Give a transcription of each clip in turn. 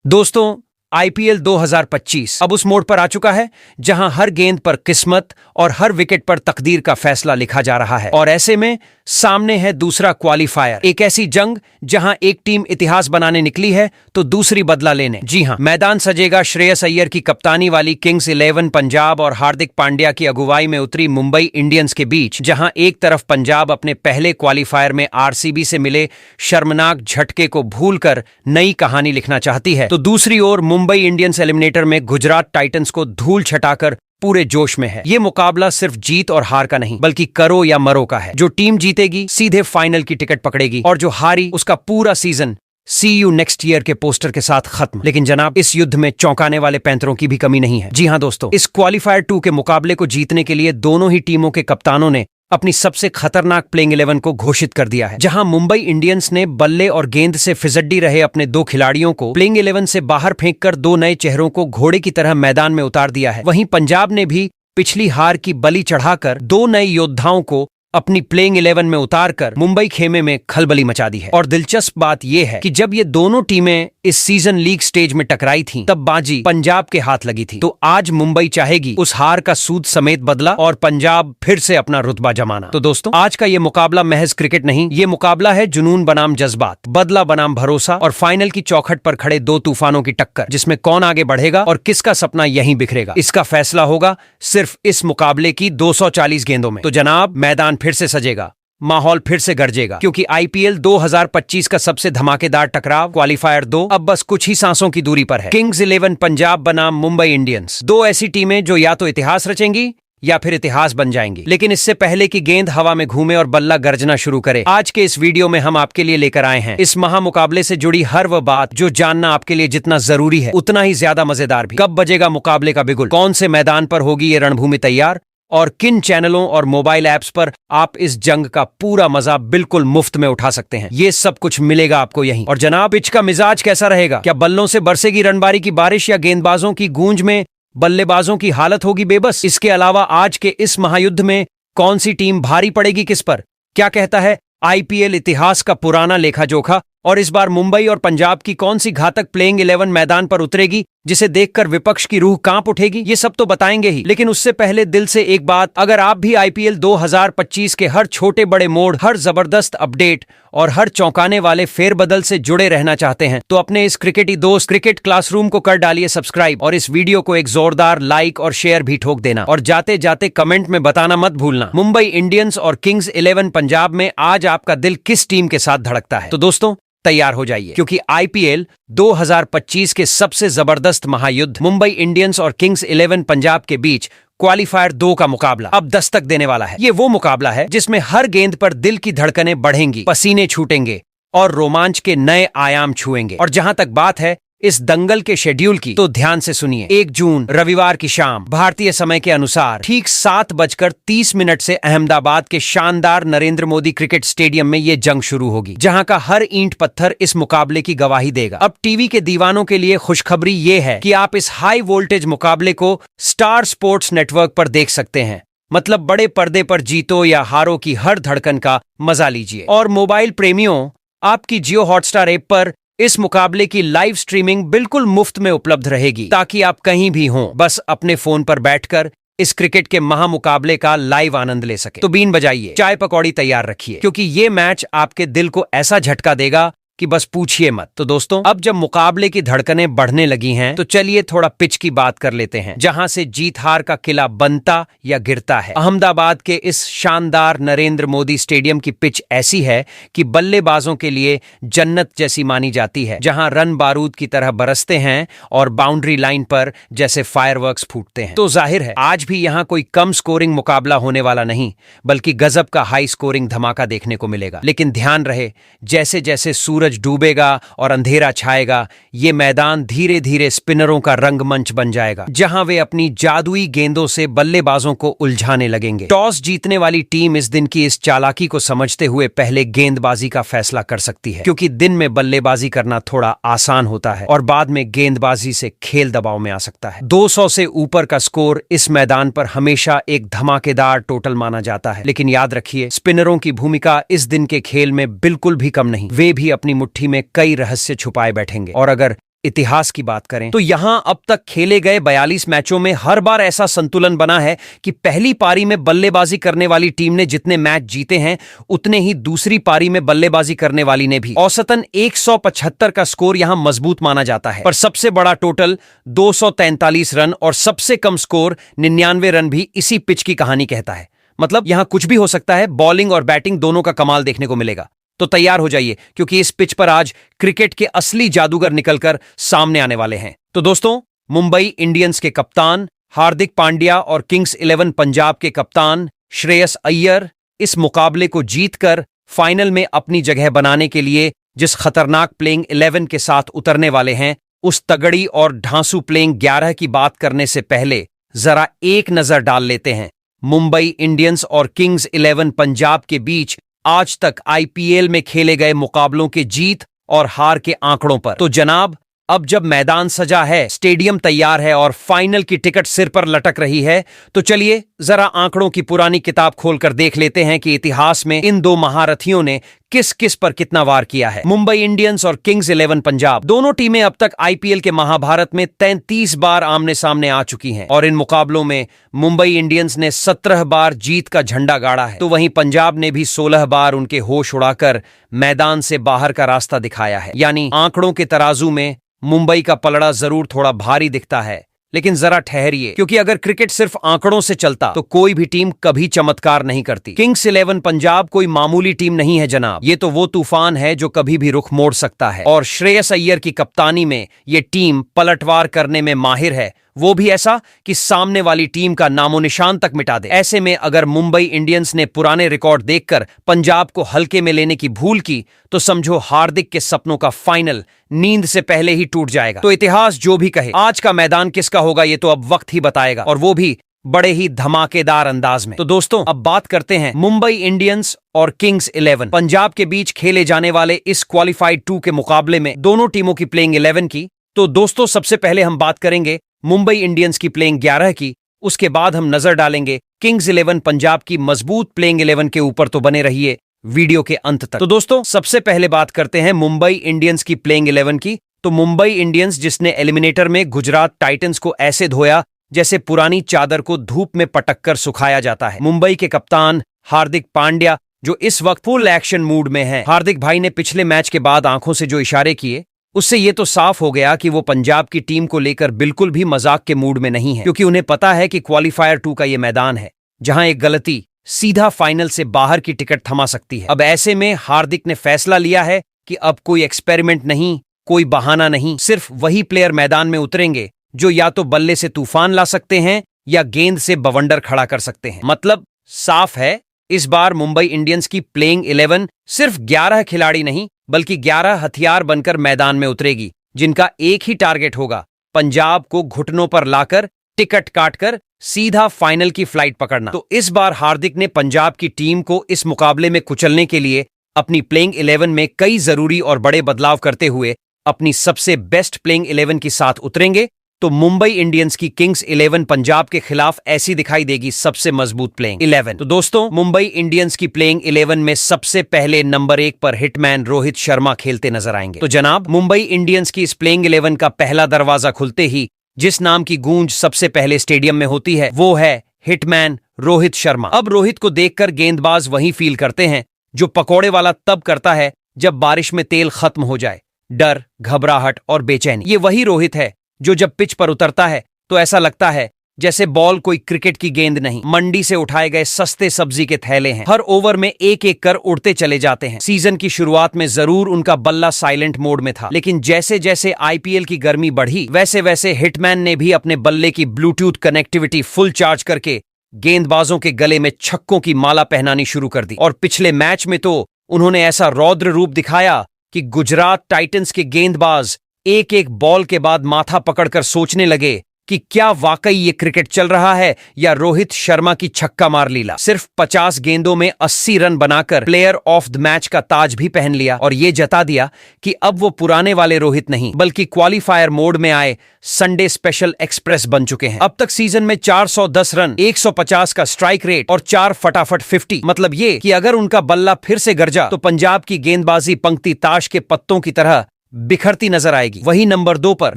दोस्तों, आईपीएल 2025 अब उस मोड़ पर आ चुका है जहां हर गेंद पर किस्मत और हर विकेट पर तकदीर का फैसला लिखा जा रहा है। और ऐसे में सामने है दूसरा क्वालिफायर, एक ऐसी जंग जहां एक टीम इतिहास बनाने निकली है तो दूसरी बदला लेने। जी हां, मैदान सजेगा श्रेयस अय्यर की कप्तानी वाली किंग्स 11 पंजाब और हार्दिक पांड्या की अगुवाई में उतरी मुंबई इंडियंस के बीच, जहां एक तरफ पंजाब अपने पहले क्वालिफायर में आरसीबी से मिले शर्मनाक झटके को भूलकर नई कहानी लिखना चाहती है, तो दूसरी ओर मुंबई इंडियंस एलिमिनेटर में गुजरात टाइटंस को धूल छटाकर पूरे जोश में है। ये मुकाबला सिर्फ जीत और हार का नहीं बल्कि करो या मरो का है। जो टीम जीतेगी सीधे फाइनल की टिकट पकड़ेगी और जो हारी उसका पूरा season see you next year के पोस्टर के साथ खत्म। लेकिन जनाब, इस युद्ध में चौंकाने वाले पैंतरों की भी कमी नहीं है। जी हां दोस्तों, इस क्वालिफायर 2 के मुकाबले को जीतने के लिए दोनों ही टीमों के कप्तानों ने अपनी सबसे खतरनाक प्लेइंग 11 को घोषित कर दिया है। जहां मुंबई इंडियंस ने बल्ले और गेंद से फिसड्डी रहे अपने 2 खिलाड़ियों को प्लेइंग 11 से बाहर फेंककर 2 नए चेहरों को घोड़े की तरह मैदान में उतार दिया है, वहीं पंजाब ने भी पिछली हार की बलि चढ़ाकर 2 नए योद्धाओं को अपनी प्लेइंग 11 में उतारकर मुंबई खेमे में खलबली मचा दी है। और दिलचस्प बात यह है कि जब ये दोनों टीमें इस सीजन लीग स्टेज में टकराई थीं, तब बाजी पंजाब के हाथ लगी थी। तो आज मुंबई चाहेगी उस हार का सूद समेत बदला और पंजाब फिर से अपना रुतबा जमाना। तो दोस्तों, आज का ये मुकाबला महज क्रिकेट नहीं, ये मुकाबला है जुनून बनाम जज्बात, बदला बनाम भरोसा और फाइनल की चौखट पर खड़े 2 तूफानों की टक्कर, जिसमें कौन आगे बढ़ेगा और किसका सपना यहीं बिखरेगा। इसका फैसला होगा सिर्फ इस मुकाबले की 240 गेंदों में। तो जनाब, मैदान फिर से सजेगा, माहौल फिर से गरजेगा, क्योंकि आईपीएल 2025 का सबसे धमाकेदार टकराव क्वालिफायर 2 अब बस कुछ ही सांसों की दूरी पर है। किंग्स 11 पंजाब बनाम मुंबई इंडियंस, 2 ऐसी टीमें जो या तो इतिहास रचेंगी या फिर इतिहास बन जाएंगी। लेकिन इससे पहले कि गेंद हवा में घूमे और बल्ला गर्जना शुरू करे, आज के इस वीडियो में हम आपके लिए लेकर आए हैं इस महामुकाबले से जुड़ी हर वह बात जो जानना आपके लिए जितना जरूरी है उतना ही ज्यादा मजेदार भी। कब बजेगा मुकाबले का बिगुल, कौन से मैदान पर होगी ये रणभूमि तैयार, और किन चैनलों और मोबाइल ऐप्स पर आप इस जंग का पूरा मजा बिल्कुल मुफ्त में उठा सकते हैं, ये सब कुछ मिलेगा आपको यहीं। और जनाब, पिच का मिजाज कैसा रहेगा, क्या बल्लों से बरसेगी रणबारी की बारिश या गेंदबाजों की गूंज में बल्लेबाजों की हालत होगी बेबस। इसके अलावा आज के इस महायुद्ध में कौन सी टीम भारी पड़ेगी किस पर, क्या कहता है आईपीएल इतिहास का पुराना लेखा जोखा, और इस बार मुंबई और पंजाब की कौन सी घातक प्लेइंग 11 मैदान पर उतरेगी जिसे देखकर विपक्ष की रूह कांप उठेगी, ये सब तो बताएंगे ही। लेकिन उससे पहले दिल से एक बात, अगर आप भी आईपीएल 2025 के हर छोटे बड़े मोड़, हर जबरदस्त अपडेट और हर चौंकाने वाले फेरबदल से जुड़े रहना चाहते हैं, तो अपने इस क्रिकेटी दोस्त क्रिकेट क्लासरूम को कर डालिए सब्सक्राइब और इस वीडियो को एक जोरदार लाइक और शेयर भी ठोक देना। और जाते जाते कमेंट में बताना मत भूलना, मुंबई इंडियंस और किंग्स 11 पंजाब में आज आपका दिल किस टीम के साथ धड़कता है। तो दोस्तों, तैयार हो जाइए, क्योंकि आईपीएल 2025 के सबसे जबरदस्त महायुद्ध मुंबई इंडियंस और किंग्स 11 पंजाब के बीच क्वालिफायर 2 का मुकाबला अब दस्तक देने वाला है। ये वो मुकाबला है जिसमें हर गेंद पर दिल की धड़कनें बढ़ेंगी, पसीने छूटेंगे और रोमांच के नए आयाम छुएंगे। और जहां तक बात है इस दंगल के शेड्यूल की, तो ध्यान से सुनिए। 1 जून रविवार की शाम भारतीय समय के अनुसार ठीक 7:30 से अहमदाबाद के शानदार नरेंद्र मोदी क्रिकेट स्टेडियम में ये जंग शुरू होगी, जहां का हर ईंट पत्थर इस मुकाबले की गवाही देगा। अब टीवी के दीवानों के लिए खुशखबरी ये है कि आप इस हाई वोल्टेज मुकाबले को स्टार स्पोर्ट्स नेटवर्क पर देख सकते हैं। मतलब बड़े पर्दे पर जीतो या हारो की हर धड़कन का मजा लीजिए। और मोबाइल प्रेमियों, आपकी जियो हॉटस्टार ऐप पर इस मुकाबले की लाइव स्ट्रीमिंग बिल्कुल मुफ्त में उपलब्ध रहेगी, ताकि आप कहीं भी हों, बस अपने फोन पर बैठकर इस क्रिकेट के महामुकाबले का लाइव आनंद ले सके। तो बीन बजाइए, चाय पकौड़ी तैयार रखिए, क्योंकि ये मैच आपके दिल को ऐसा झटका देगा कि बस पूछिए मत। तो दोस्तों, अब जब मुकाबले की धड़कनें बढ़ने लगी हैं, तो चलिए थोड़ा पिच की बात कर लेते हैं, जहां से जीत हार का किला बनता या गिरता है। अहमदाबाद के इस शानदार नरेंद्र मोदी स्टेडियम की पिच ऐसी है कि बल्लेबाजों के लिए जन्नत जैसी मानी जाती है, जहां रन बारूद की तरह बरसते हैं और बाउंड्री लाइन पर जैसे फायरवर्क्स फूटते हैं। तो जाहिर है आज भी यहां कोई कम स्कोरिंग मुकाबला होने वाला नहीं, बल्कि गजब का हाई स्कोरिंग धमाका देखने को मिलेगा। लेकिन ध्यान रहे, जैसे जैसे सूरज डूबेगा और अंधेरा छाएगा, ये मैदान धीरे धीरे स्पिनरों का रंगमंच बन जाएगा, जहां वे अपनी जादुई गेंदों से बल्लेबाजों को उलझाने लगेंगे। टॉस जीतने वाली टीम इस दिन की इस चालाकी को समझते हुए पहले गेंदबाजी का फैसला कर सकती है, क्योंकि दिन में बल्लेबाजी करना थोड़ा आसान होता है और बाद में गेंदबाजी से खेल दबाव में आ सकता है। 200 से ऊपर का स्कोर इस मैदान पर हमेशा एक धमाकेदार टोटल माना जाता है। लेकिन याद रखिए, स्पिनरों की भूमिका इस दिन के खेल में बिल्कुल भी कम नहीं, वे भी अपनी मुट्ठी में कई रहस्य छुपाए बैठेंगे। और अगर इतिहास की बात करें तो यहां अब तक खेले गए 42 मैचों में हर बार ऐसा संतुलन बना है कि पहली पारी में बल्लेबाजी करने वाली टीम ने जितने मैच जीते हैं उतने ही दूसरी पारी में बल्लेबाजी करने वाली ने भी। औसतन 175 का स्कोर यहां मजबूत माना जाता है, पर सबसे बड़ा टोटल 243 रन और सबसे कम स्कोर 99 रन भी इसी पिच की कहानी कहता है। मतलब यहां कुछ भी हो सकता है, बॉलिंग और बैटिंग दोनों का कमाल देखने को मिलेगा। तो तैयार हो जाइए, क्योंकि इस पिच पर आज क्रिकेट के असली जादूगर निकलकर सामने आने वाले हैं। तो दोस्तों, मुंबई इंडियंस के कप्तान हार्दिक पांड्या और किंग्स 11 पंजाब के कप्तान श्रेयस अय्यर इस मुकाबले को जीतकर फाइनल में अपनी जगह बनाने के लिए जिस खतरनाक प्लेइंग 11 के साथ उतरने वाले हैं, उस तगड़ी और ढांसू प्लेइंग 11 की बात करने से पहले जरा एक नजर डाल लेते हैं मुंबई इंडियंस और किंग्स 11 पंजाब के बीच आज तक आईपीएल में खेले गए मुकाबलों के जीत और हार के आंकड़ों पर। तो जनाब, अब जब मैदान सजा है, स्टेडियम तैयार है और फाइनल की टिकट सिर पर लटक रही है, तो चलिए जरा आंकड़ों की पुरानी किताब खोलकर देख लेते हैं कि इतिहास में इन दो महारथियों ने किस किस पर कितना वार किया है। मुंबई इंडियंस और किंग्स 11 पंजाब दोनों टीमें अब तक आईपीएल के महाभारत में 33 बार आमने सामने आ चुकी हैं और इन मुकाबलों में मुंबई इंडियंस ने 17 बार जीत का झंडा गाड़ा है, तो वहीं पंजाब ने भी 16 बार उनके होश उड़ाकर मैदान से बाहर का रास्ता दिखाया है। यानी आंकड़ों के तराजू में मुंबई का पलड़ा जरूर थोड़ा भारी दिखता है, लेकिन जरा ठहरिए, क्योंकि अगर क्रिकेट सिर्फ आंकड़ों से चलता तो कोई भी टीम कभी चमत्कार नहीं करती। किंग्स 11 पंजाब कोई मामूली टीम नहीं है जनाब, ये तो वो तूफान है जो कभी भी रुख मोड़ सकता है। और श्रेयस अय्यर की कप्तानी में ये टीम पलटवार करने में माहिर है, वो भी ऐसा कि सामने वाली टीम का नामो निशान तक मिटा दे। ऐसे में अगर मुंबई इंडियंस ने पुराने रिकॉर्ड देखकर पंजाब को हल्के में लेने की भूल की, तो समझो हार्दिक के सपनों का फाइनल नींद से पहले ही टूट जाएगा। तो इतिहास जो भी कहे, आज का मैदान किसका होगा ये तो अब वक्त ही बताएगा, और वो भी बड़े ही धमाकेदार अंदाज में। तो दोस्तों, अब बात करते हैं मुंबई इंडियंस और किंग्स 11 पंजाब के बीच खेले जाने वाले इस क्वालिफाइड 2 के मुकाबले में दोनों टीमों की प्लेइंग 11 की। तो दोस्तों, सबसे पहले हम बात करेंगे मुंबई इंडियंस की प्लेइंग 11 की, उसके बाद हम नजर डालेंगे किंग्स 11 पंजाब की मजबूत प्लेइंग 11 के ऊपर। तो बने रहिए वीडियो के अंत तक। तो दोस्तों, सबसे पहले बात करते हैं मुंबई इंडियंस की प्लेइंग 11 की। तो मुंबई इंडियंस, जिसने एलिमिनेटर में गुजरात टाइटंस को ऐसे धोया जैसे पुरानी चादर को धूप में पटककर सुखाया जाता है। मुंबई के कप्तान हार्दिक पांड्या, जो इस वक्त फुल एक्शन मूड में है। हार्दिक भाई ने पिछले मैच के बाद आंखों से जो इशारे किए, उससे ये तो साफ हो गया कि वो पंजाब की टीम को लेकर बिल्कुल भी मजाक के मूड में नहीं है, क्योंकि उन्हें पता है कि क्वालिफायर 2 का ये मैदान है जहां एक गलती सीधा फाइनल से बाहर की टिकट थमा सकती है। अब ऐसे में हार्दिक ने फैसला लिया है कि अब कोई एक्सपेरिमेंट नहीं, कोई बहाना नहीं, सिर्फ वही प्लेयर मैदान में उतरेंगे जो या तो बल्ले से तूफान ला सकते हैं या गेंद से बवंडर खड़ा कर सकते हैं। मतलब साफ है, इस बार मुंबई इंडियंस की प्लेइंग 11 सिर्फ 11 खिलाड़ी नहीं, बल्कि 11 हथियार बनकर मैदान में उतरेगी, जिनका एक ही टारगेट होगा, पंजाब को घुटनों पर लाकर टिकट काटकर सीधा फाइनल की फ्लाइट पकड़ना। तो इस बार हार्दिक ने पंजाब की टीम को इस मुकाबले में कुचलने के लिए अपनी प्लेइंग 11 में कई जरूरी और बड़े बदलाव करते हुए अपनी सबसे बेस्ट प्लेइंग 11 के साथ उतरेंगे। तो मुंबई इंडियंस की किंग्स 11 पंजाब के खिलाफ ऐसी दिखाई देगी सबसे मजबूत प्लेइंग 11। तो दोस्तों, मुंबई इंडियंस की प्लेइंग 11 में सबसे पहले नंबर 1 पर हिटमैन रोहित शर्मा खेलते नजर आएंगे। तो जनाब, मुंबई इंडियंस की इस प्लेइंग 11 का पहला दरवाजा खुलते ही जिस नाम की गूंज सबसे पहले स्टेडियम में होती है, वो है हिटमैन रोहित शर्मा। अब रोहित को देखकर गेंदबाज वही फील करते हैं जो पकौड़े वाला तब करता है जब बारिश में तेल खत्म हो जाए, डर, घबराहट और बेचैनी। ये वही रोहित है जो जब पिच पर उतरता है तो ऐसा लगता है जैसे बॉल कोई क्रिकेट की गेंद नहीं, मंडी से उठाए गए सस्ते सब्जी के थैले हैं। हर ओवर में एक एक कर उड़ते चले जाते हैं। सीजन की शुरुआत में जरूर उनका बल्ला साइलेंट मोड में था, लेकिन जैसे जैसे आईपीएल की गर्मी बढ़ी, वैसे वैसे हिटमैन ने भी अपने बल्ले की ब्लूटूथ कनेक्टिविटी फुल चार्ज करके गेंदबाजों के गले में छक्कों की माला पहनानी शुरू कर दी। और पिछले मैच में तो उन्होंने ऐसा रौद्र रूप दिखाया कि गुजरात टाइटंस के गेंदबाज एक एक बॉल के बाद माथा पकड़कर सोचने लगे कि क्या वाकई ये क्रिकेट चल रहा है या रोहित शर्मा की छक्का मार लीला। सिर्फ 50 गेंदों में 80 रन बनाकर प्लेयर ऑफ द मैच का ताज भी पहन लिया और ये जता दिया कि अब वो पुराने वाले रोहित नहीं, बल्कि क्वालिफायर मोड में आए संडे स्पेशल एक्सप्रेस बन चुके हैं। अब तक सीजन में 410 रन, 150 का स्ट्राइक रेट और 4 फटाफट 50। मतलब ये कि अगर उनका बल्ला फिर से गरजा तो पंजाब की गेंदबाजी पंक्ति ताश के पत्तों की तरह बिखरती नजर आएगी। वही नंबर 2 पर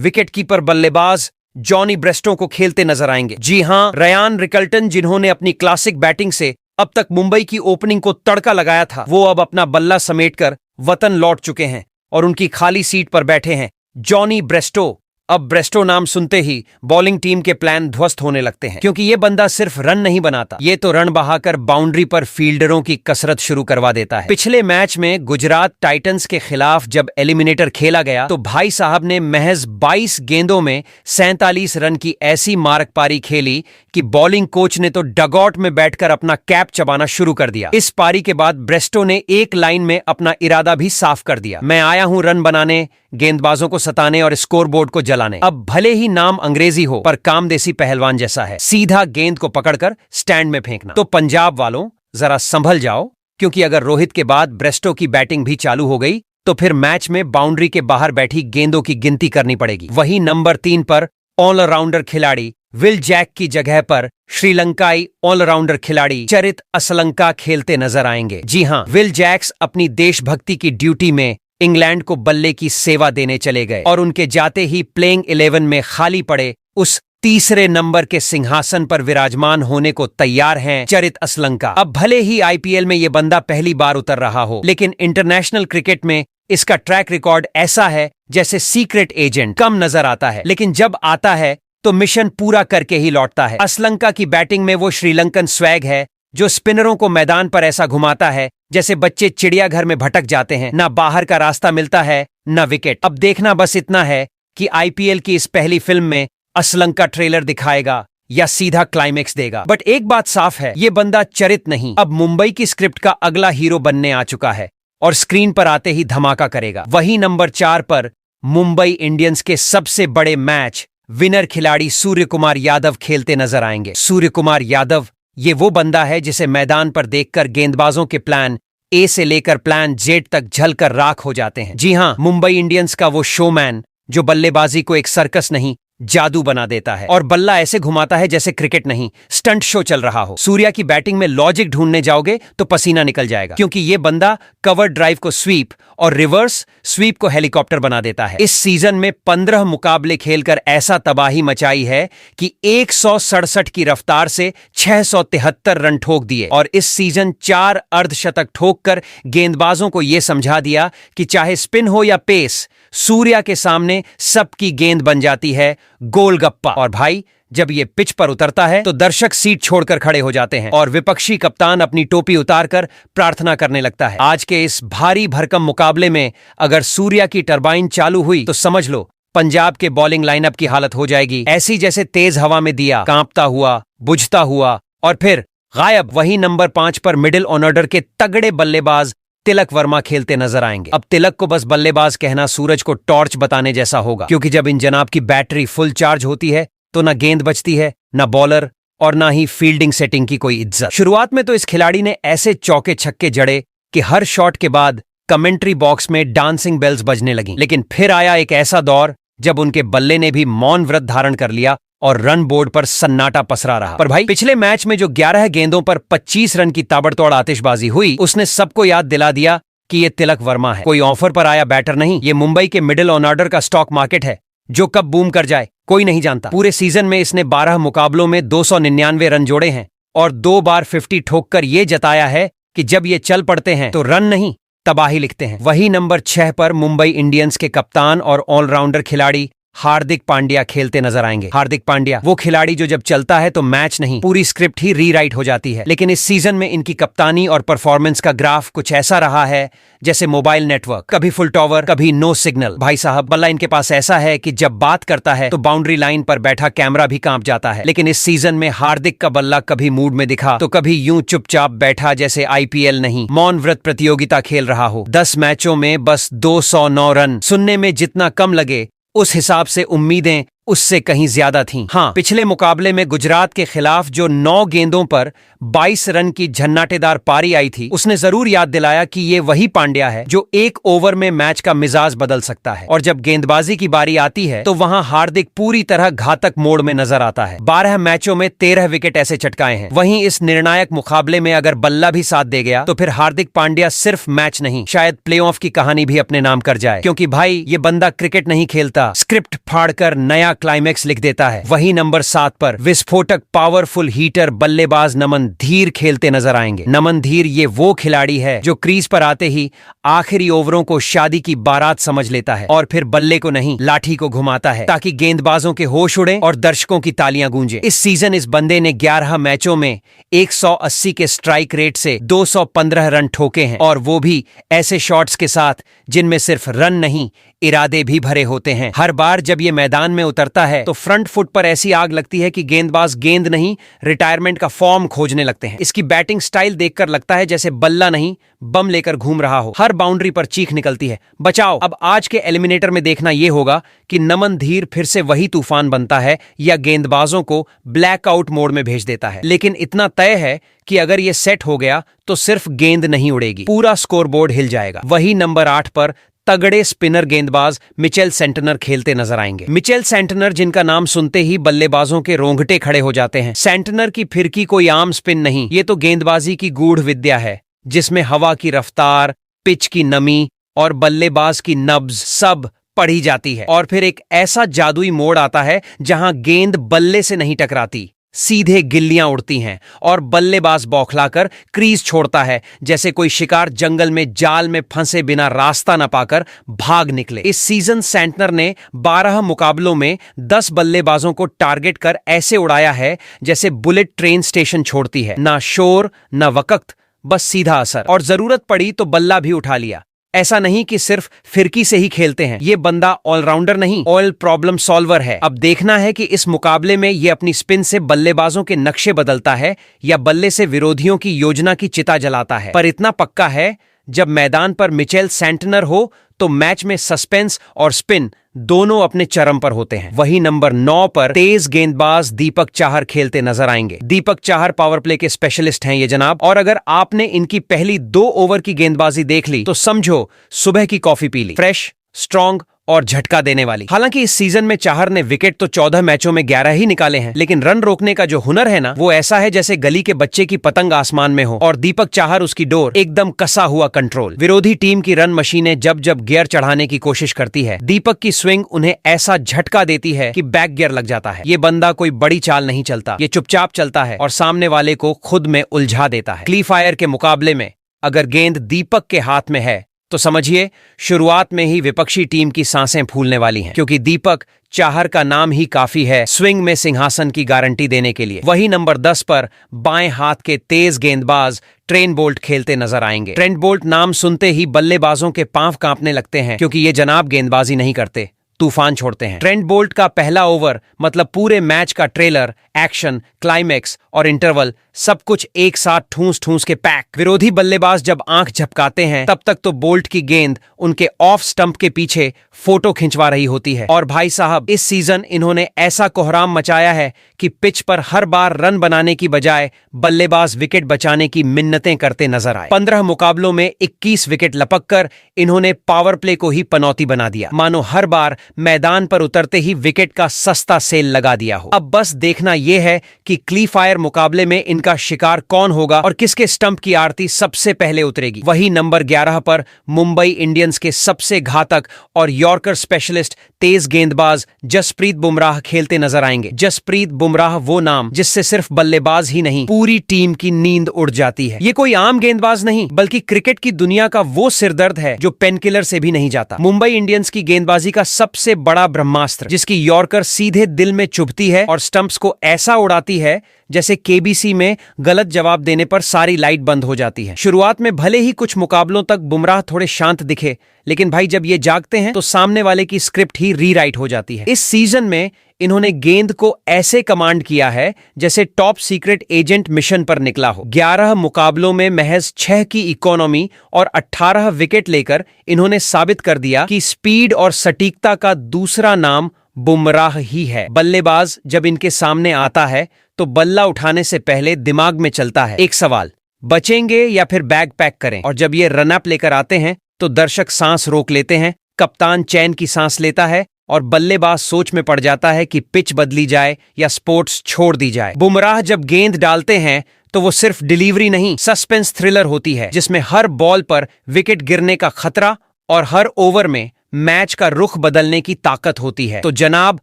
विकेटकीपर बल्लेबाज जॉनी ब्रेस्टो को खेलते नजर आएंगे। जी हां, रयान रिकल्टन, जिन्होंने अपनी क्लासिक बैटिंग से अब तक मुंबई की ओपनिंग को तड़का लगाया था, वो अब अपना बल्ला समेटकर वतन लौट चुके हैं और उनकी खाली सीट पर बैठे हैं जॉनी ब्रेस्टो। अब ब्रेस्टो नाम सुनते ही बॉलिंग टीम के प्लान ध्वस्त होने लगते हैं, क्योंकि ये बंदा सिर्फ रन नहीं बनाता, ये तो रन बहाकर बाउंड्री पर फील्डरों की कसरत शुरू करवा देता है। पिछले मैच में गुजरात टाइटंस के खिलाफ जब एलिमिनेटर खेला गया तो भाई साहब ने महज 22 गेंदों में 47 रन की ऐसी मारक पारी खेली कि बॉलिंग कोच ने तो डगआउट में बैठकर अपना कैप चबाना शुरू कर दिया। इस पारी के बाद ब्रेस्टो ने एक लाइन में अपना इरादा भी साफ कर दिया, मैं आया हूं रन बनाने, गेंदबाजों को सताने और स्कोरबोर्ड को जलाने। अब भले ही नाम अंग्रेजी हो, पर काम देसी पहलवान जैसा है, सीधा गेंद को पकड़कर स्टैंड में फेंकना। तो पंजाब वालों, जरा संभल जाओ, क्योंकि अगर रोहित के बाद ब्रेस्टो की बैटिंग भी चालू हो गई तो फिर मैच में बाउंड्री के बाहर बैठी गेंदों की गिनती करनी पड़ेगी। वही नंबर 3 पर ऑलराउंडर खिलाड़ी विल जैक की जगह पर श्रीलंकाई ऑलराउंडर खिलाड़ी चरित असलंका खेलते नजर आएंगे। जी हां, विल जैक्स अपनी देशभक्ति की ड्यूटी में इंग्लैंड को बल्ले की सेवा देने चले गए और उनके जाते ही प्लेइंग 11 में खाली पड़े उस तीसरे नंबर के सिंहासन पर विराजमान होने को तैयार हैं चरित असलंका। अब भले ही आईपीएल में ये बंदा पहली बार उतर रहा हो, लेकिन इंटरनेशनल क्रिकेट में इसका ट्रैक रिकॉर्ड ऐसा है जैसे सीक्रेट एजेंट। कम नजर आता है, लेकिन जब आता है तो मिशन पूरा करके ही लौटता है। असलंका की बैटिंग में वो श्रीलंकन स्वैग है जो स्पिनरों को मैदान पर ऐसा घुमाता है जैसे बच्चे चिड़ियाघर में भटक जाते हैं, ना बाहर का रास्ता मिलता है ना विकेट। अब देखना बस इतना है कि आईपीएल की इस पहली फिल्म में असलंका ट्रेलर दिखाएगा या सीधा क्लाइमेक्स देगा। बट एक बात साफ है, ये बंदा चरित नहीं, अब मुंबई की स्क्रिप्ट का अगला हीरो बनने आ चुका है और स्क्रीन पर आते ही धमाका करेगा। वही नंबर 4 पर मुंबई इंडियंस के सबसे बड़े मैच विनर खिलाड़ी सूर्य कुमार यादव खेलते नजर आएंगे। सूर्य कुमार यादव ये वो बंदा है जिसे मैदान पर देखकर गेंदबाजों के प्लान ए से लेकर प्लान जेड तक झलकर राख हो जाते हैं। जी हां, मुंबई इंडियंस का वो शोमैन जो बल्लेबाजी को एक सर्कस नहीं, जादू बना देता है और बल्ला ऐसे घुमाता है जैसे क्रिकेट नहीं, स्टंट शो चल रहा हो। सूर्या की बैटिंग में लॉजिक ढूंढने जाओगे तो पसीना निकल जाएगा, क्योंकि ये बंदा कवर ड्राइव को स्वीप और रिवर्स स्वीप को हेलीकॉप्टर बना देता है। इस सीजन में 15 मुकाबले खेलकर ऐसा तबाही मचाई है कि 167 की रफ्तार से 673 रन ठोक दिए और इस सीजन 4 अर्धशतक ठोककर गेंदबाजों को यह समझा दिया कि चाहे स्पिन हो या पेस, सूर्या के सामने सबकी गेंद बन जाती है गोलगप्पा। और भाई, जब ये पिच पर उतरता है तो दर्शक सीट छोड़कर खड़े हो जाते हैं और विपक्षी कप्तान अपनी टोपी उतारकर प्रार्थना करने लगता है। आज के इस भारी भरकम मुकाबले में अगर सूर्या की टरबाइन चालू हुई तो समझ लो पंजाब के बॉलिंग लाइनअप की हालत हो जाएगी ऐसी जैसे तेज हवा में दिया कांपता हुआ, बुझता हुआ और फिर गायब। वही नंबर 5 पर मिडिल ऑर्डर के तगड़े बल्लेबाज तिलक वर्मा खेलते नजर आएंगे। अब तिलक को बस बल्लेबाज कहना सूरज को टॉर्च बताने जैसा होगा, क्योंकि जब इन जनाब की बैटरी फुल चार्ज होती है तो ना गेंद बचती है, ना बॉलर और ना ही फील्डिंग सेटिंग की कोई इज्जत। शुरुआत में तो इस खिलाड़ी ने ऐसे चौके छक्के जड़े कि हर शॉट के बाद कमेंट्री बॉक्स में डांसिंग बेल्स बजने लगी। लेकिन फिर आया एक ऐसा दौर जब उनके बल्ले ने भी मौन व्रत धारण कर लिया और रन बोर्ड पर सन्नाटा पसरा रहा। पर भाई, पिछले मैच में जो 11 गेंदों पर 25 रन की ताबड़तोड़ आतिशबाजी हुई, उसने सबको याद दिला दिया कि ये तिलक वर्मा है, कोई ऑफर पर आया बैटर नहीं। ये मुंबई के मिडिल ऑर्डर का स्टॉक मार्केट है जो कब बूम कर जाए कोई नहीं जानता। पूरे सीजन में इसने 12 मुकाबलों में 299 रन जोड़े हैं और 2 बार 50 ठोककर ये जताया है कि जब ये चल पड़ते हैं तो रन नहीं, तबाही लिखते हैं। वही नंबर 6 पर मुंबई इंडियंस के कप्तान और ऑलराउंडर खिलाड़ी हार्दिक पांड्या खेलते नजर आएंगे। हार्दिक पांड्या वो खिलाड़ी जो जब चलता है तो मैच नहीं, पूरी स्क्रिप्ट ही रीराइट हो जाती है। लेकिन इस सीजन में इनकी कप्तानी और परफॉर्मेंस का ग्राफ कुछ ऐसा रहा है जैसे मोबाइल नेटवर्क, कभी फुल टॉवर कभी नो सिग्नल। भाई साहब, बल्ला इनके पास ऐसा है कि जब बात करता है तो बाउंड्री लाइन पर बैठा कैमरा भी कांप जाता है। लेकिन इस सीजन में हार्दिक का बल्ला कभी मूड में दिखा तो कभी यूं चुपचाप बैठा जैसे आईपीएल नहीं, मौन व्रत प्रतियोगिता खेल रहा हो। 10 मैचों में बस 209 रन। सुनने में जितना कम लगे उस हिसाब से उम्मीदें उससे कहीं ज्यादा थीं। हाँ, पिछले मुकाबले में गुजरात के खिलाफ जो 9 गेंदों पर 22 रन की झन्नाटेदार पारी आई थी, उसने जरूर याद दिलाया कि ये वही पांड्या है जो एक ओवर में मैच का मिजाज बदल सकता है। और जब गेंदबाजी की बारी आती है तो वहां हार्दिक पूरी तरह घातक मोड़ में नजर आता है। 12 मैचों में 13 विकेट ऐसे चटकाए हैं। वहीं इस निर्णायक मुकाबले में अगर बल्ला भी साथ दे गया तो फिर हार्दिक पांड्या सिर्फ मैच नहीं, शायद प्लेऑफ की कहानी भी अपने नाम कर जाए, क्योंकि भाई ये बंदा क्रिकेट नहीं खेलता, स्क्रिप्ट फाड़कर नया क्लाइमैक्स लिख देता है। वही नंबर 7 पर विस्फोटक पावरफुल हीटर बल्लेबाज नमन धीर खेलते नजर आएंगे। नमन धीर ये वो खिलाड़ी है जो क्रीज पर आते ही आखिरी ओवरों को शादी की बारात समझ लेता है और फिर बल्ले को नहीं लाठी को घुमाता है ताकि गेंदबाजों के होश उड़े और दर्शकों की तालियां गूंजे। इस सीजन इस बंदे ने 11 मैचों में 180 के स्ट्राइक रेट से 215 रन ठोके हैं, और वो भी ऐसे शॉट्स के साथ जिनमें सिर्फ रन नहीं, इरादे भी भरे होते हैं। हर बार जब ये मैदान में उतरता है तो फ्रंट फुट पर ऐसी आग लगती है कि गेंदबाज गेंद नहीं, रिटायरमेंट का फॉर्म खोजने लगते हैं। इसकी बैटिंग स्टाइल देखकर लगता है जैसे बल्ला नहीं, बम लेकर घूम रहा हो। हर बाउंड्री पर चीख निकलती है, बचाओ। अब आज के एलिमिनेटर में देखना यह होगा कि नमन धीर फिर से वही तूफान बनता है या गेंदबाजों को ब्लैकआउट मोड में भेज देता है। लेकिन इतना तय है कि अगर ये सेट हो गया तो सिर्फ गेंद नहीं उड़ेगी, पूरा स्कोरबोर्ड हिल जाएगा। वही नंबर 8 पर तगड़े स्पिनर गेंदबाज मिचेल सेंटनर खेलते नजर आएंगे। मिचेल सेंटनर जिनका नाम सुनते ही बल्लेबाजों के रोंगटे खड़े हो जाते हैं। सेंटनर की फिरकी कोई आम स्पिन नहीं, ये तो गेंदबाजी की गूढ़ विद्या है जिसमें हवा की रफ्तार, पिच की नमी और बल्लेबाज की नब्ज सब पढ़ी जाती है। और फिर एक ऐसा जादुई मोड़ आता है जहां गेंद बल्ले से नहीं टकराती, सीधे गिल्लियां उड़ती हैं और बल्लेबाज बौखलाकर क्रीज छोड़ता है जैसे कोई शिकार जंगल में जाल में फंसे बिना रास्ता न पाकर भाग निकले। इस सीजन सेंटनर ने 12 मुकाबलों में 10 बल्लेबाजों को टारगेट कर ऐसे उड़ाया है जैसे बुलेट ट्रेन स्टेशन छोड़ती है, ना शोर न वक़्त, बस सीधा असर। और जरूरत पड़ी तो बल्ला भी उठा लिया। ऐसा नहीं कि सिर्फ फिरकी से ही खेलते हैं, ये बंदा ऑलराउंडर नहीं, ऑल प्रॉब्लम सॉल्वर है। अब देखना है कि इस मुकाबले में ये अपनी स्पिन से बल्लेबाजों के नक्शे बदलता है या बल्ले से विरोधियों की योजना की चिता जलाता है। पर इतना पक्का है, जब मैदान पर मिचेल सेंटनर हो तो मैच में सस्पेंस और स्पिन दोनों अपने चरम पर होते हैं। वही नंबर 9 पर तेज गेंदबाज दीपक चाहर खेलते नजर आएंगे। दीपक चाहर पावर प्ले के स्पेशलिस्ट हैं ये जनाब, और अगर आपने इनकी पहली 2 ओवर की गेंदबाजी देख ली तो समझो सुबह की कॉफी पी ली, फ्रेश, स्ट्रॉन्ग और झटका देने वाली। हालांकि इस सीजन में चाहर ने विकेट तो 14 मैचों में 11 ही निकाले हैं, लेकिन रन रोकने का जो हुनर है ना, वो ऐसा है जैसे गली के बच्चे की पतंग आसमान में हो और दीपक चाहर उसकी डोर, एकदम कसा हुआ कंट्रोल। विरोधी टीम की रन मशीनें जब जब गियर चढ़ाने की कोशिश करती है, दीपक की स्विंग उन्हें ऐसा झटका देती है कि बैक गियर लग जाता है। ये बंदा कोई बड़ी चाल नहीं चलता, ये चुपचाप चलता है और सामने वाले को खुद में उलझा देता है। क्लीफायर के मुकाबले में अगर गेंद दीपक के हाथ में है तो समझिए शुरुआत में ही विपक्षी टीम की सांसें फूलने वाली हैं, क्योंकि दीपक चाहर का नाम ही काफी है स्विंग में सिंहासन की गारंटी देने के लिए। वही नंबर 10 पर बाएं हाथ के तेज गेंदबाज ट्रेंट बोल्ट खेलते नजर आएंगे। ट्रेंट बोल्ट नाम सुनते ही बल्लेबाजों के पांव कांपने लगते हैं, क्योंकि ये जनाब गेंदबाजी नहीं करते, तूफान छोड़ते हैं। ट्रेंट बोल्ट का पहला ओवर मतलब पूरे मैच का ट्रेलर, एक्शन, क्लाइमैक्स और इंटरवल सब कुछ एक साथ ठूंस ठूंस के पैक। विरोधी बल्लेबाज जब आंख झपकाते हैं तब तक तो बोल्ट की गेंद उनके ऑफ स्टंप के पीछे फोटो खिंचवा रही होती है। और भाई साहब, इस सीजन इन्होंने ऐसा कोहराम मचाया है कि पिच पर हर बार रन बनाने की बजाय बल्लेबाज विकेट बचाने की मिन्नतें करते नजर आए। 15 मुकाबलों में 21 विकेट लपक कर इन्होंने पावर प्ले को ही पनौती बना दिया, मानो हर बार मैदान पर उतरते ही विकेट का सस्ता सेल लगा दिया हो। अब बस देखना यह है कि क्लीफायर मुकाबले में इनका शिकार कौन होगा और किसके स्टंप की आरती सबसे पहले उतरेगी। वही नंबर 11 पर मुंबई इंडियंस के सबसे घातक और यॉर्कर स्पेशलिस्ट तेज गेंदबाज जसप्रीत बुमराह खेलते नजर आएंगे। जसप्रीत बुमराह वो नाम जिससे सिर्फ बल्लेबाज ही नहीं, पूरी टीम की नींद उड़ जाती है। ये कोई आम गेंदबाज नहीं, बल्कि क्रिकेट की दुनिया का वो सिरदर्द है जो पेनकिलर से भी नहीं जाता। मुंबई इंडियंस की गेंदबाजी का सबसे बड़ा ब्रह्मास्त्र, जिसकी यॉर्कर सीधे दिल में चुभती है और स्टंप्स को ऐसा उड़ाती है जैसे केबीसी में गलत जवाब देने पर सारी लाइट बंद हो जाती है। शुरुआत में भले ही कुछ मुकाबलों तक बुमराह थोड़े शांत दिखे, लेकिन भाई जब ये जागते हैं तो सामने वाले की स्क्रिप्ट ही रीराइट हो जाती है। इस सीजन में इन्होंने गेंद को ऐसे कमांड किया है जैसे टॉप सीक्रेट एजेंट मिशन पर निकला हो। 11 मुकाबलों में महज 6 की इकोनॉमी और 18 विकेट लेकर इन्होंने साबित कर दिया कि स्पीड और सटीकता का दूसरा नाम बुमराह ही है। बल्लेबाज जब इनके सामने आता है तो बल्ला उठाने से पहले दिमाग में चलता है एक सवाल, बचेंगे या फिर बैग पैक करें। और जब ये रन अप लेकर आते हैं तो दर्शक सांस रोक लेते हैं, कप्तान चैन की सांस लेता है और बल्लेबाज सोच में पड़ जाता है कि पिच बदली जाए या स्पोर्ट्स छोड़ दी जाए। बुमराह जब गेंद डालते हैं तो वो सिर्फ डिलीवरी नहीं, सस्पेंस थ्रिलर होती है जिसमें हर बॉल पर विकेट गिरने का खतरा और हर ओवर में मैच का रुख बदलने की ताकत होती है। तो जनाब,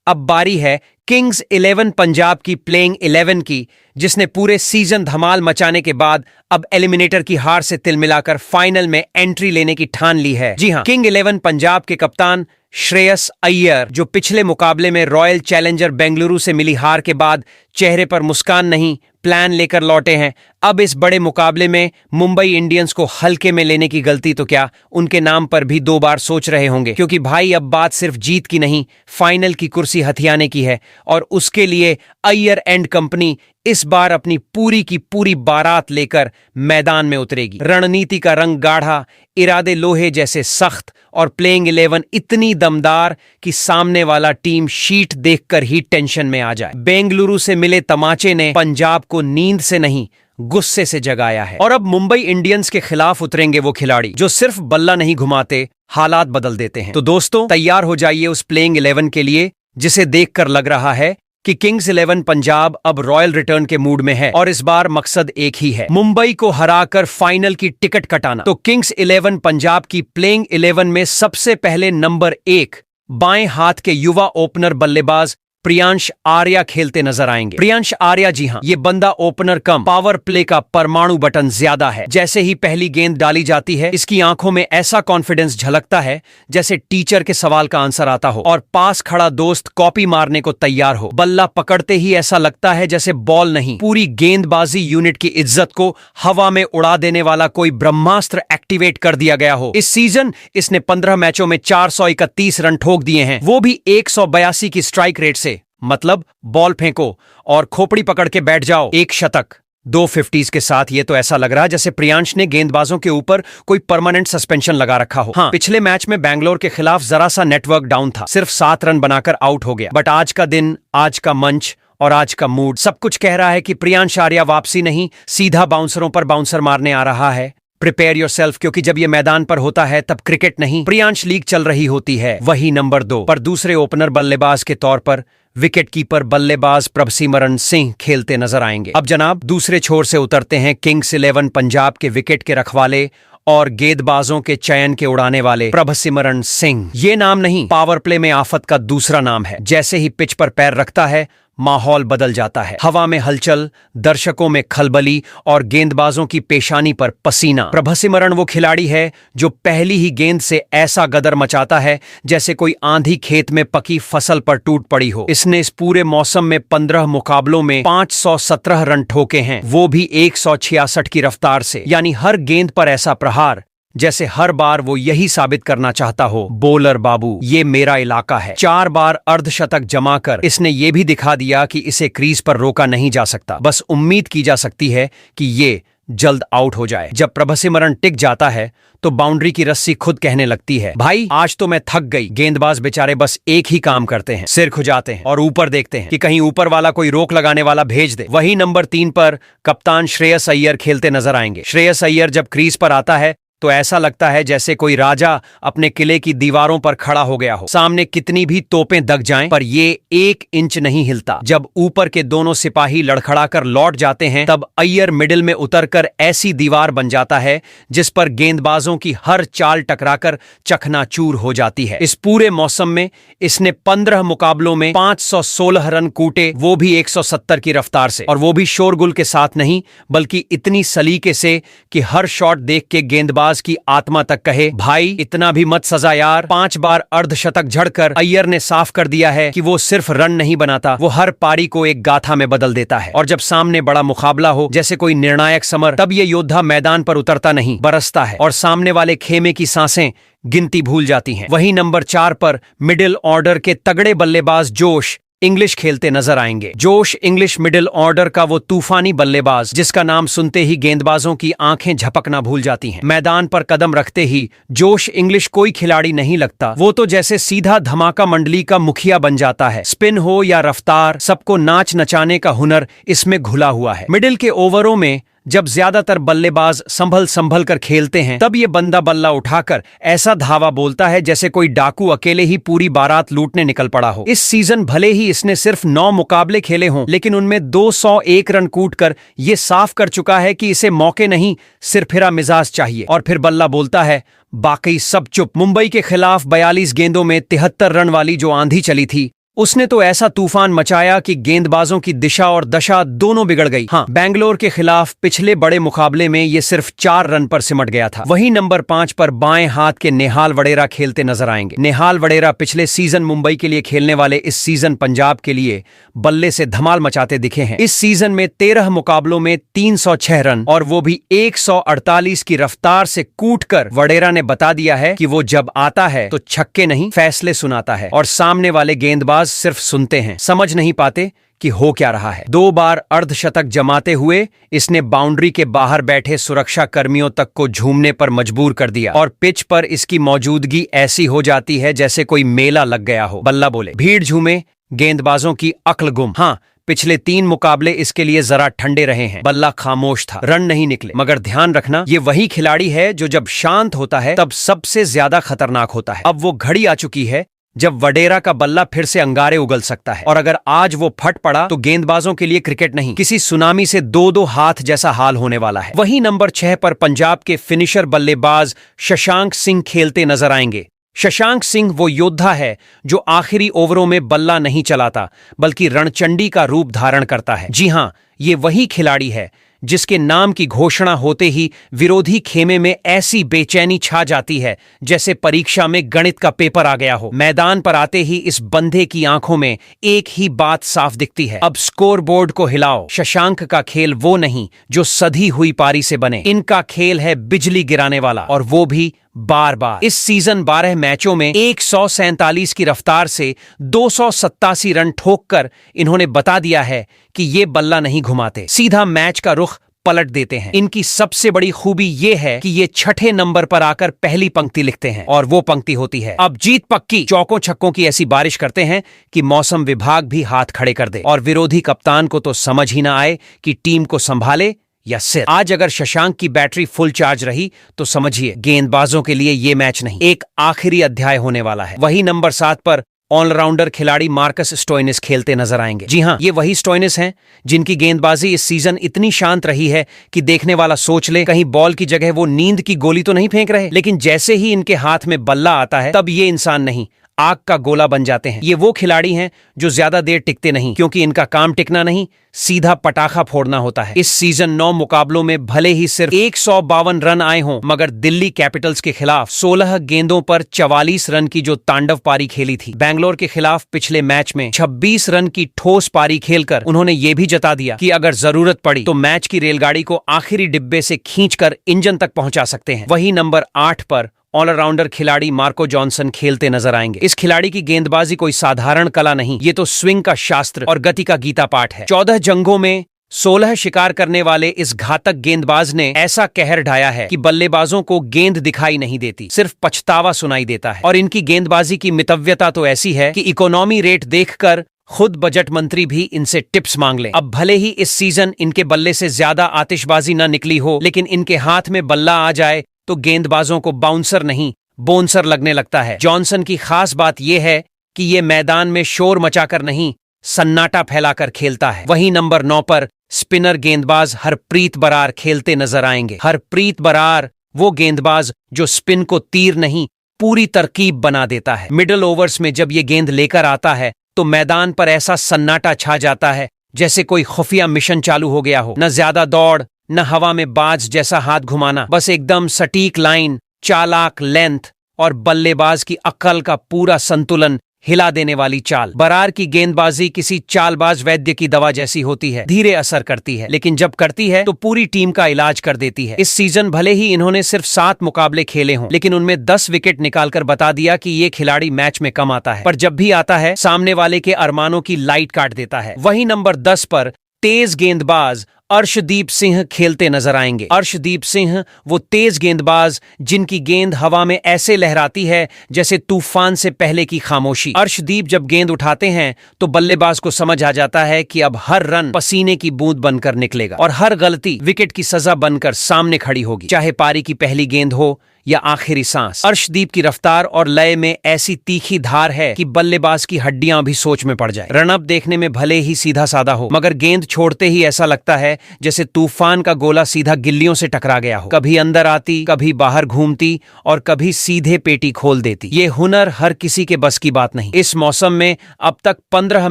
अब बारी है किंग्स 11 पंजाब की प्लेइंग 11 की, जिसने पूरे सीजन धमाल मचाने के बाद अब एलिमिनेटर की हार से तिल मिलाकर फाइनल में एंट्री लेने की ठान ली है। जी हां, किंग 11 पंजाब के कप्तान श्रेयस अय्यर, जो पिछले मुकाबले में रॉयल चैलेंजर बेंगलुरु से मिली हार के बाद चेहरे पर मुस्कान नहीं, प्लान लेकर लौटे हैं। अब इस बड़े मुकाबले में मुंबई इंडियंस को हल्के में लेने की गलती तो क्या, उनके नाम पर भी 2 बार सोच रहे होंगे, क्योंकि भाई अब बात सिर्फ जीत की नहीं, फाइनल की कुर्सी हथियाने की है। और उसके लिए अय्यर एंड कंपनी इस बार अपनी पूरी की पूरी बारात लेकर मैदान में उतरेगी। रणनीति का रंग गाढ़ा, इरादे लोहे जैसे सख्त और प्लेइंग 11 इतनी दमदार कि सामने वाला टीम शीट देखकर ही टेंशन में आ जाए। बेंगलुरु से मिले तमाचे ने पंजाब को नींद से नहीं, गुस्से से जगाया है। और अब मुंबई इंडियंस के खिलाफ उतरेंगे वो खिलाड़ी जो सिर्फ बल्ला नहीं घुमाते, हालात बदल देते हैं। तो दोस्तों, तैयार हो जाइए उस प्लेइंग 11 के लिए जिसे देखकर लग रहा है कि किंग्स 11 पंजाब अब रॉयल रिटर्न के मूड में है। और इस बार मकसद एक ही है, मुंबई को हराकर फाइनल की टिकट कटाना। तो किंग्स 11 पंजाब की प्लेइंग 11 में सबसे पहले नंबर 1 बाएं हाथ के युवा ओपनर बल्लेबाज प्रियांश आर्या खेलते नजर आएंगे। प्रियांश आर्या, जी हां, ये बंदा ओपनर कम पावर प्ले का परमाणु बटन ज्यादा है। जैसे ही पहली गेंद डाली जाती है, इसकी आंखों में ऐसा कॉन्फिडेंस झलकता है जैसे टीचर के सवाल का आंसर आता हो और पास खड़ा दोस्त कॉपी मारने को तैयार हो। बल्ला पकड़ते ही ऐसा लगता है जैसे बॉल नहीं, पूरी गेंदबाजी यूनिट की इज्जत को हवा में उड़ा देने वाला कोई ब्रह्मास्त्र एक्टिवेट कर दिया गया हो। इस सीजन इसने 15 मैचों में 431 रन ठोक दिए हैं, वो भी 182 की स्ट्राइक रेट से। मतलब बॉल फेंको और खोपड़ी पकड़ के बैठ जाओ, 1 शतक 2 50s के साथ। ये तो ऐसा लग रहा है जैसे प्रियांश ने गेंदबाजों के ऊपर कोई परमानेंट सस्पेंशन लगा रखा हो। हाँ, पिछले मैच में बैंगलोर के खिलाफ जरा सा नेटवर्क डाउन था, सिर्फ 7 रन बनाकर आउट हो गया। बट आज का दिन, आज का मंच और आज का मूड सब कुछ कह रहा है कि प्रियांश आर्या वापसी नहीं, सीधा बाउंसरों पर बाउंसर मारने आ रहा है। प्रिपेयर योरसेल्फ, क्योंकि जब ये मैदान पर होता है तब क्रिकेट नहीं, प्रियांश लीग चल रही होती है। वही नंबर 2 पर दूसरे ओपनर बल्लेबाज के तौर पर विकेट कीपर बल्लेबाज प्रभसिमरन सिंह खेलते नजर आएंगे। अब जनाब, दूसरे छोर से उतरते हैं किंग्स 11 पंजाब के विकेट के रखवाले और गेंदबाजों के चयन के उड़ाने वाले प्रभसिमरन सिंह। ये नाम नहीं, पावर प्ले में आफत का दूसरा नाम है। जैसे ही पिच पर पैर रखता है, माहौल बदल जाता है। हवा में हलचल, दर्शकों में खलबली और गेंदबाजों की पेशानी पर पसीना। प्रभसिमरन वो खिलाड़ी है जो पहली ही गेंद से ऐसा गदर मचाता है जैसे कोई आंधी खेत में पकी फसल पर टूट पड़ी हो। इसने इस पूरे मौसम में 15 मुकाबलों में 517 रन ठोके हैं, वो भी 166 की रफ्तार से। यानी हर गेंद पर ऐसा प्रहार जैसे हर बार वो यही साबित करना चाहता हो, बॉलर बाबू, ये मेरा इलाका है। 4 बार अर्धशतक जमाकर इसने ये भी दिखा दिया कि इसे क्रीज पर रोका नहीं जा सकता। बस उम्मीद की जा सकती है कि ये जल्द आउट हो जाए। जब प्रभसिमरन टिक जाता है तो बाउंड्री की रस्सी खुद कहने लगती है, भाई आज तो मैं थक गई। गेंदबाज बेचारे बस एक ही काम करते हैं, सिर खुजाते हैं और ऊपर देखते हैं कि कहीं ऊपर वाला कोई रोक लगाने वाला भेज दे। वही नंबर 3 पर कप्तान श्रेयस अय्यर खेलते नजर आएंगे। श्रेयस अय्यर जब क्रीज पर आता है तो ऐसा लगता है जैसे कोई राजा अपने किले की दीवारों पर खड़ा हो गया हो। सामने कितनी भी तोपें दग जाएं, पर ये 1 इंच नहीं हिलता। जब ऊपर के दोनों सिपाही लड़खड़ाकर लौट जाते हैं, तब अय्यर मिडिल में उतरकर ऐसी दीवार बन जाता है जिस पर गेंदबाजों की हर चाल टकराकर चकनाचूर हो जाती है। इस पूरे मौसम में इसने 15 मुकाबलों में 516 रन कूटे, वो भी 170 की रफ्तार से। और वो भी शोरगुल के साथ नहीं, बल्कि इतनी सलीके से कि हर शॉट देख के गेंदबाज की आत्मा तक कहे, भाई इतना भी मत सजा यार। 5 बार अर्धशतक झड़कर अय्यर ने साफ कर दिया है कि वो सिर्फ रन नहीं बनाता, वो हर पारी को एक गाथा में बदल देता है। और जब सामने बड़ा मुकाबला हो, जैसे कोई निर्णायक समर, तब ये योद्धा मैदान पर उतरता नहीं, बरसता है और सामने वाले खेमे की सांसें गिनती भूल जाती हैं। वही नंबर 4 पर मिडिल ऑर्डर के तगड़े बल्लेबाज जोश इंग्लिश खेलते नजर आएंगे। जोश इंग्लिश मिडिल ऑर्डर का वो तूफानी बल्लेबाज जिसका नाम सुनते ही गेंदबाजों की आंखें झपकना भूल जाती हैं। मैदान पर कदम रखते ही जोश इंग्लिश कोई खिलाड़ी नहीं लगता, वो तो जैसे सीधा धमाका मंडली का मुखिया बन जाता है। स्पिन हो या रफ्तार, सबको नाच नचाने का हुनर इसमें घुला हुआ है। मिडिल के ओवरों में जब ज्यादातर बल्लेबाज संभल संभल कर खेलते हैं, तब ये बंदा बल्ला उठाकर ऐसा धावा बोलता है जैसे कोई डाकू अकेले ही पूरी बारात लूटने निकल पड़ा हो। इस सीजन भले ही इसने सिर्फ 9 मुकाबले खेले हों, लेकिन उनमें 201 रन कूटकर ये साफ कर चुका है कि इसे मौके नहीं, सिरफिरा मिजाज चाहिए। और फिर बल्ला बोलता है, बाकी सब चुप। मुंबई के खिलाफ 42 गेंदों में 73 रन वाली जो आंधी चली थी, उसने तो ऐसा तूफान मचाया कि गेंदबाजों की दिशा और दशा दोनों बिगड़ गई। हाँ, बैंगलोर के खिलाफ पिछले बड़े मुकाबले में ये सिर्फ 4 रन पर सिमट गया था। वहीं नंबर 5 पर बाएं हाथ के नेहाल वडेरा खेलते नजर आएंगे। नेहाल वडेरा पिछले सीजन मुंबई के लिए खेलने वाले इस सीजन पंजाब के लिए बल्ले से धमाल मचाते दिखे हैं। इस सीजन में 13 मुकाबलों में 306 रन और वो भी 148 की रफ्तार से कूटकर वडेरा ने बता दिया है कि वो जब आता है तो छक्के नहीं, फैसले सुनाता है और सामने वाले गेंदबाज सिर्फ सुनते हैं, समझ नहीं पाते कि हो क्या रहा है। 2 बार अर्धशतक जमाते हुए इसने बाउंड्री के बाहर बैठे सुरक्षा कर्मियों तक को झूमने पर मजबूर कर दिया और पिच पर इसकी मौजूदगी ऐसी हो जाती है जैसे कोई मेला लग गया हो। बल्ला बोले, भीड़ झूमे, गेंदबाजों की अक्ल गुम। हाँ, पिछले 3 मुकाबले इसके लिए जरा ठंडे रहे हैं। बल्ला खामोश था, रन नहीं निकले, मगर ध्यान रखना, ये वही खिलाड़ी है जो जब शांत होता है तब सबसे ज्यादा खतरनाक होता है। अब वो घड़ी आ चुकी है जब वडेरा का बल्ला फिर से अंगारे उगल सकता है और अगर आज वो फट पड़ा तो गेंदबाजों के लिए क्रिकेट नहीं, किसी सुनामी से 2-2 हाथ जैसा हाल होने वाला है। वहीं नंबर 6 पर पंजाब के फिनिशर बल्लेबाज शशांक सिंह खेलते नजर आएंगे। शशांक सिंह वो योद्धा है जो आखिरी ओवरों में बल्ला नहीं चलाता बल्कि रणचंडी का रूप धारण करता है। जी हां, ये वही खिलाड़ी है जिसके नाम की घोषणा होते ही विरोधी खेमे में ऐसी बेचैनी छा जाती है जैसे परीक्षा में गणित का पेपर आ गया हो। मैदान पर आते ही इस बंदे की आंखों में एक ही बात साफ दिखती है, अब स्कोरबोर्ड को हिलाओ। शशांक का खेल वो नहीं जो सधी हुई पारी से बने, इनका खेल है बिजली गिराने वाला और वो भी बार बार। इस सीजन 12 मैचों में 147 की रफ्तार से 287 रन ठोककर इन्होंने बता दिया है कि ये बल्ला नहीं घुमाते, सीधा मैच का रुख पलट देते हैं। इनकी सबसे बड़ी खूबी ये है कि ये 6ठे नंबर पर आकर पहली पंक्ति लिखते हैं और वो पंक्ति होती है, अब जीत पक्की। चौकों छक्कों की ऐसी बारिश करते हैं कि मौसम विभाग भी हाथ खड़े कर दे और विरोधी कप्तान को तो समझ ही ना आए कि टीम को संभाले या सिर। आज अगर शशांक की बैटरी फुल चार्ज रही तो समझिए गेंदबाजों के लिए ये मैच नहीं, एक आखिरी अध्याय होने वाला है। वही नंबर 7 पर ऑलराउंडर खिलाड़ी मार्कस स्टोइनिस खेलते नजर आएंगे। जी हां, ये वही स्टोइनिस हैं जिनकी गेंदबाजी इस सीजन इतनी शांत रही है कि देखने वाला सोच ले कहीं बॉल की जगह वो नींद की गोली तो नहीं फेंक रहे। लेकिन जैसे ही इनके हाथ में बल्ला आता है तब ये इंसान नहीं, आग का गोला बन जाते हैं। ये वो खिलाड़ी हैं जो ज्यादा देर टिकते नहीं, क्योंकि इनका काम टिकना नहीं, सीधा पटाखा फोड़ना होता है। इस सीजन 9 मुकाबलों में भले ही सिर्फ 152 रन आए हों, मगर दिल्ली कैपिटल्स के खिलाफ 16 गेंदों पर 44 रन की जो तांडव पारी खेली थी। बैंगलोर के खिलाफ पिछले मैच में 26 रन की ठोस पारी खेलकर उन्होंने ये भी जता दिया कि अगर जरूरत पड़ी तो मैच की रेलगाड़ी को आखिरी डिब्बे से खींचकर इंजन तक पहुंचा सकते हैं। वही नंबर 8 पर ऑलराउंडर खिलाड़ी मार्को जॉनसन खेलते नजर आएंगे। इस खिलाड़ी की गेंदबाजी कोई साधारण कला नहीं, ये तो स्विंग का शास्त्र और गति का गीता पाठ है। 14 जंगों में 16 शिकार करने वाले इस घातक गेंदबाज ने ऐसा कहर ढाया है कि बल्लेबाजों को गेंद दिखाई नहीं देती, सिर्फ पछतावा सुनाई देता है। और इनकी गेंदबाजी की मितव्यता तो ऐसी है कि इकोनॉमी रेट देखकर खुद बजट मंत्री भी इनसे टिप्स मांग लें। अब भले ही इस सीजन इनके बल्ले से ज्यादा आतिशबाजी न निकली हो, लेकिन इनके हाथ में बल्ला आ जाए तो गेंदबाजों को बाउंसर नहीं बोनसर लगने लगता है। जॉनसन की खास बात यह है कि ये मैदान में शोर मचाकर नहीं, सन्नाटा फैलाकर खेलता है। वहीं नंबर 9 पर स्पिनर गेंदबाज हरप्रीत बरार खेलते नजर आएंगे। हरप्रीत बरार वो गेंदबाज जो स्पिन को तीर नहीं, पूरी तरकीब बना देता है। मिडिल ओवर्स में जब ये गेंद लेकर आता है तो मैदान पर ऐसा सन्नाटा छा जाता है जैसे कोई खुफिया मिशन चालू हो गया हो। न ज्यादा दौड़, न हवा में बाज जैसा हाथ घुमाना, बस एकदम सटीक लाइन, चालाक लेंथ और बल्लेबाज की अक्ल का पूरा संतुलन हिला देने वाली चाल। बरार की गेंदबाजी किसी चालबाज वैद्य की दवा जैसी होती है, धीरे असर करती है, लेकिन जब करती है तो पूरी टीम का इलाज कर देती है। इस सीजन भले ही इन्होंने सिर्फ 7 मुकाबले खेले हों, लेकिन उनमें 10 विकेट निकालकर बता दिया कि ये खिलाड़ी मैच में कम आता है, पर जब भी आता है सामने वाले के अरमानों की लाइट काट देता है। वहीं नंबर 10 पर तेज गेंदबाज अर्शदीप सिंह खेलते नजर आएंगे। अर्शदीप सिंह वो तेज गेंदबाज जिनकी गेंद हवा में ऐसे लहराती है जैसे तूफान से पहले की खामोशी। अर्शदीप जब गेंद उठाते हैं तो बल्लेबाज को समझ आ जाता है कि अब हर रन पसीने की बूंद बनकर निकलेगा और हर गलती विकेट की सजा बनकर सामने खड़ी होगी, चाहे पारी की पहली गेंद हो या आखिरी सांस। अर्शदीप की रफ्तार और लय में ऐसी तीखी धार है कि बल्लेबाज की हड्डियां भी सोच में पड़ जाए। रनअप देखने में भले ही सीधा साधा हो, मगर गेंद छोड़ते ही ऐसा लगता है जैसे तूफान का गोला सीधा गिल्लियों से टकरा गया हो। कभी अंदर आती, कभी बाहर घूमती और कभी सीधे पेटी खोल देती। ये हुनर हर किसी के बस की बात नहीं। इस मौसम में अब तक 15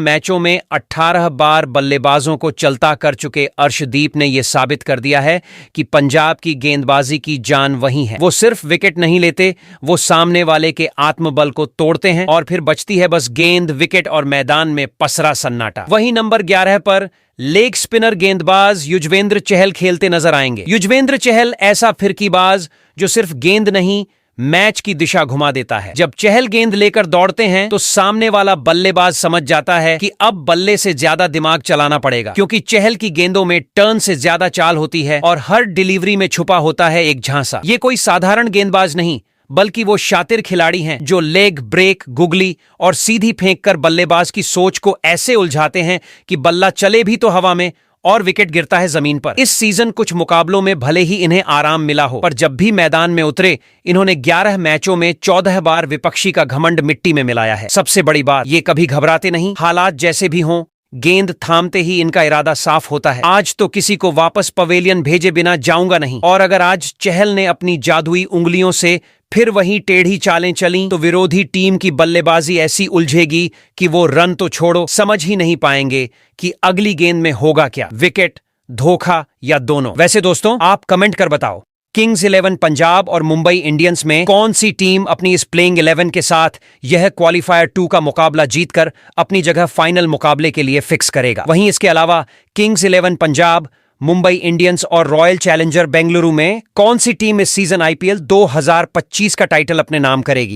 मैचों में 18 बार बल्लेबाजों को चलता कर चुके अर्शदीप ने यह साबित कर दिया है कि पंजाब की गेंदबाजी की जान वही है। वो सिर्फ विकेट नहीं लेते, वो सामने वाले के आत्मबल को तोड़ते हैं और फिर बचती है बस गेंद, विकेट और मैदान में पसरा सन्नाटा। वहीं नंबर 11 पर लेग स्पिनर गेंदबाज युजवेंद्र चहल खेलते नजर आएंगे। युजवेंद्र चहल ऐसा फिरकीबाज जो सिर्फ गेंद नहीं मैच की दिशा घुमा देता है। जब चहल गेंद लेकर दौड़ते हैं तो सामने वाला बल्लेबाज समझ जाता है कि अब बल्ले से ज्यादा दिमाग चलाना पड़ेगा, क्योंकि चहल की गेंदों में टर्न से ज्यादा चाल होती है और हर डिलीवरी में छुपा होता है एक झांसा। ये कोई साधारण गेंदबाज नहीं, बल्कि वो शातिर खिलाड़ी हैं जो लेग ब्रेक, गुगली और सीधी फेंककर बल्लेबाज की सोच को ऐसे उलझाते हैं कि बल्ला चले भी तो हवा में और विकेट गिरता है जमीन पर। इस सीजन कुछ मुकाबलों में भले ही इन्हें आराम मिला हो, पर जब भी मैदान में उतरे इन्होंने 11 मैचों में 14 बार विपक्षी का घमंड मिट्टी में मिलाया है। सबसे बड़ी बात, ये कभी घबराते नहीं। हालात जैसे भी हों, गेंद थामते ही इनका इरादा साफ होता है। आज तो किसी को वापस पवेलियन भेजे बिना जाऊंगा नहीं। और अगर आज चहल ने अपनी जादुई उंगलियों से फिर वही टेढ़ी चालें चली तो विरोधी टीम की बल्लेबाजी ऐसी उलझेगी कि वो रन तो छोड़ो, समझ ही नहीं पाएंगे कि अगली गेंद में होगा क्या, विकेट, धोखा या दोनों। वैसे दोस्तों, आप कमेंट कर बताओ, किंग्स 11 पंजाब और मुंबई इंडियंस में कौन सी टीम अपनी इस प्लेइंग 11 के साथ यह क्वालिफायर 2 का मुकाबला जीतकर अपनी जगह फाइनल मुकाबले के लिए फिक्स करेगा। वहीं इसके अलावा किंग्स 11 पंजाब, मुंबई इंडियंस और रॉयल चैलेंजर बेंगलुरु में कौन सी टीम इस सीजन आईपीएल 2025 का टाइटल अपने नाम करेगी।